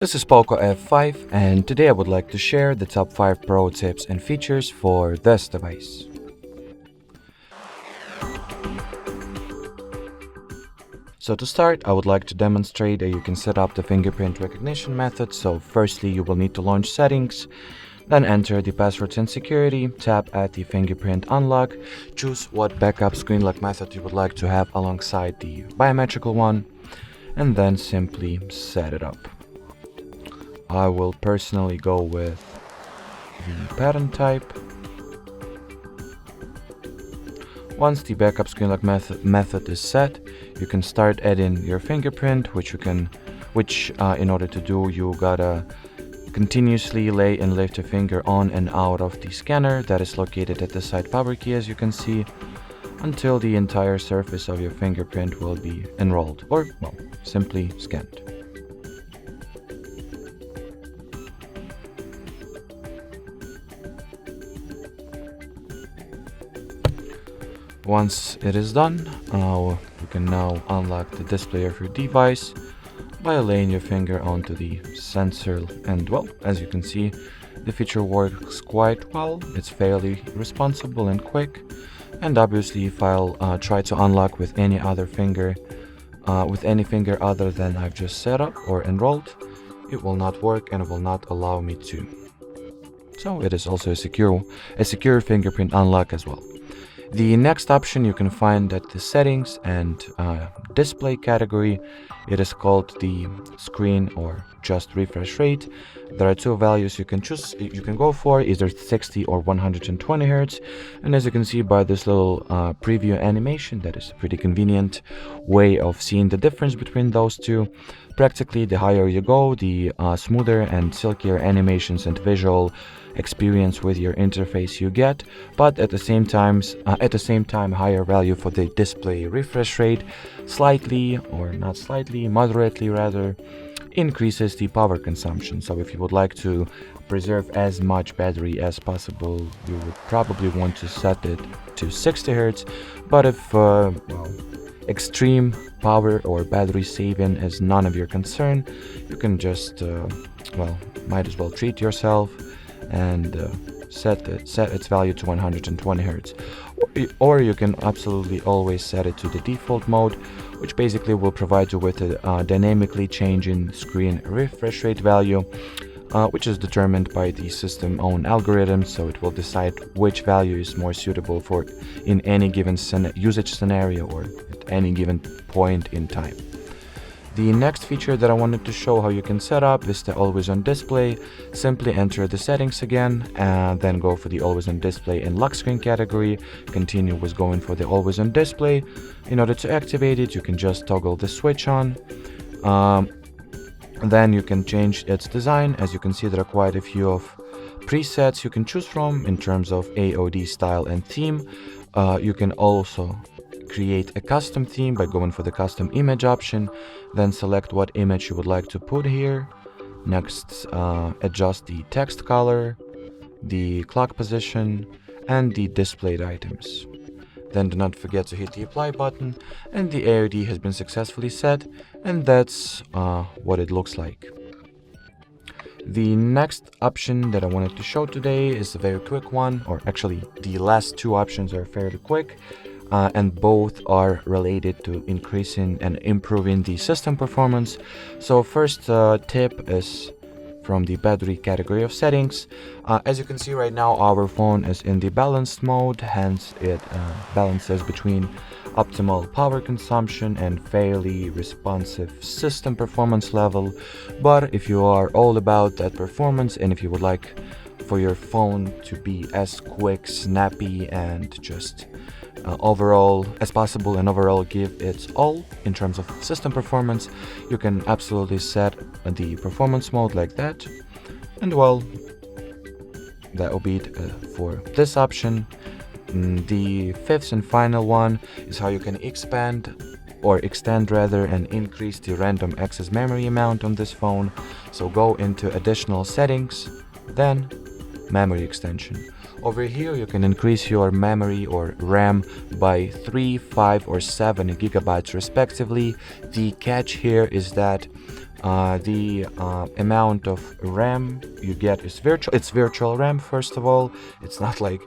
This is POCO F5, and today I would like to share the top 5 pro tips and features for this device. So to start, I would like to demonstrate that you can set up the fingerprint recognition method. So firstly, you will need to launch settings, then enter the passwords and security, tap at the fingerprint unlock, choose what backup screen lock method you would like to have alongside the biometrical one, and then simply set it up. I will personally go with the pattern type. Once the backup screen lock method is set, you can start adding your fingerprint, which in order to do, you gotta continuously lay and lift your finger on and out of the scanner that is located at the side power key, as you can see, until the entire surface of your fingerprint will be enrolled, or, well, simply scanned. Once it is done, you can now unlock the display of your device by laying your finger onto the sensor, and well, as you can see, the feature works quite well. It's fairly responsible and quick, and obviously if I'll try to unlock with any finger other than I've just set up or enrolled, it will not work and it will not allow me to. So it is also a secure fingerprint unlock as well. The next option you can find at the settings and display category. It is called the screen or just refresh rate. There are two values you can go for, either 60 or 120 Hz. And as you can see by this little preview animation, that is a pretty convenient way of seeing the difference between those two. Practically, the higher you go, the smoother and silkier animations and visual experience with your interface you get, but at the same time higher value for the display refresh rate moderately rather, increases the power consumption. So if you would like to preserve as much battery as possible, you would probably want to set it to 60 Hz. But if extreme power or battery saving is none of your concern, you can just might as well treat yourself and set its value to 120 Hz. Or you can absolutely always set it to the default mode, which basically will provide you with a dynamically changing screen refresh rate value, which is determined by the system own algorithm, so it will decide which value is more suitable for in any given usage scenario or at any given point in time. The next feature that I wanted to show how you can set up is the always on display. Simply enter the settings again and then go for the always on display in lock screen category. Continue with going for the always on display. In order to activate it, you can just toggle the switch on. Then you can change its design. As you can see, there are quite a few of presets you can choose from in terms of AOD style and theme. You can also create a custom theme by going for the custom image option, then select what image you would like to put here. Next, adjust the text color, the clock position, and the displayed items. Then do not forget to hit the apply button, and the AOD has been successfully set, and that's what it looks like. The next option that I wanted to show today is a very quick one, or actually the last two options are fairly quick. And both are related to increasing and improving the system performance. So first tip is from the battery category of settings. As you can see right now, our phone is in the balanced mode, hence it balances between optimal power consumption and fairly responsive system performance level. But if you are all about that performance, and if you would like for your phone to be as quick, snappy, and just overall as possible, and overall give its all in terms of system performance, you can absolutely set the performance mode like that. And well, that will be it for this option. The fifth and final one is how you can extend and increase the random access memory amount on this phone. So go into additional settings, then memory extension. Over here you can increase your memory or RAM by 3, 5 or 7 gigabytes respectively. The catch here is that The amount of RAM you get is virtual. It's virtual RAM, first of all. It's not like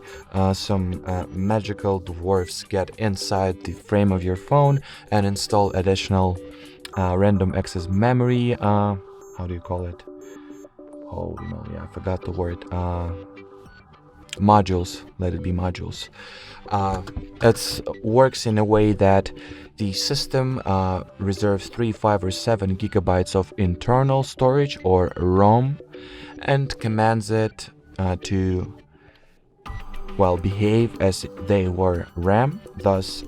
some magical dwarfs get inside the frame of your phone and install additional random access memory. How do you call it? Oh, yeah, I forgot the word. Modules. Let it be modules. It works in a way that the system reserves 3, 5, or 7 gigabytes of internal storage, or ROM, and commands it to, well, behave as they were RAM, thus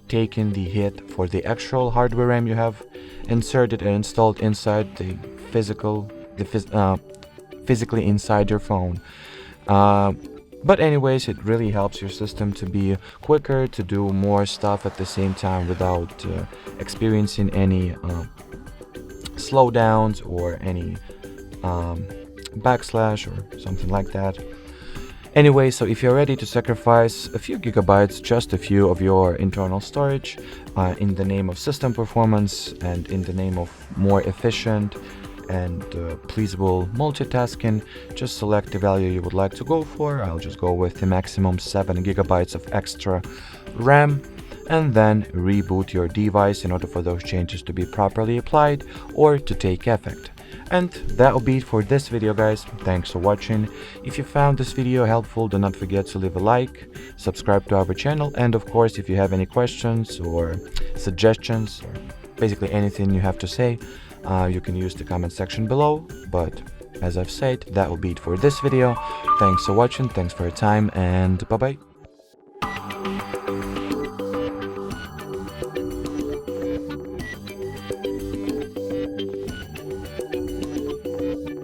taking the hit for the actual hardware RAM you have inserted and installed inside the physically inside your phone. But anyways, it really helps your system to be quicker, to do more stuff at the same time without experiencing any slowdowns or any backslash or something like that. Anyway, so if you're ready to sacrifice a few gigabytes, just a few, of your internal storage in the name of system performance and in the name of more efficient and pleasable multitasking, just select the value you would like to go for. I'll just go with the maximum 7 gigabytes of extra RAM, and then reboot your device in order for those changes to be properly applied or to take effect. And that'll be it for this video, guys. Thanks for watching. If you found this video helpful, do not forget to leave a like, subscribe to our channel, and of course, if you have any questions or suggestions or basically anything you have to say, you can use the comment section below. But as I've said, that will be it for this video. Thanks for watching, thanks for your time, and bye bye.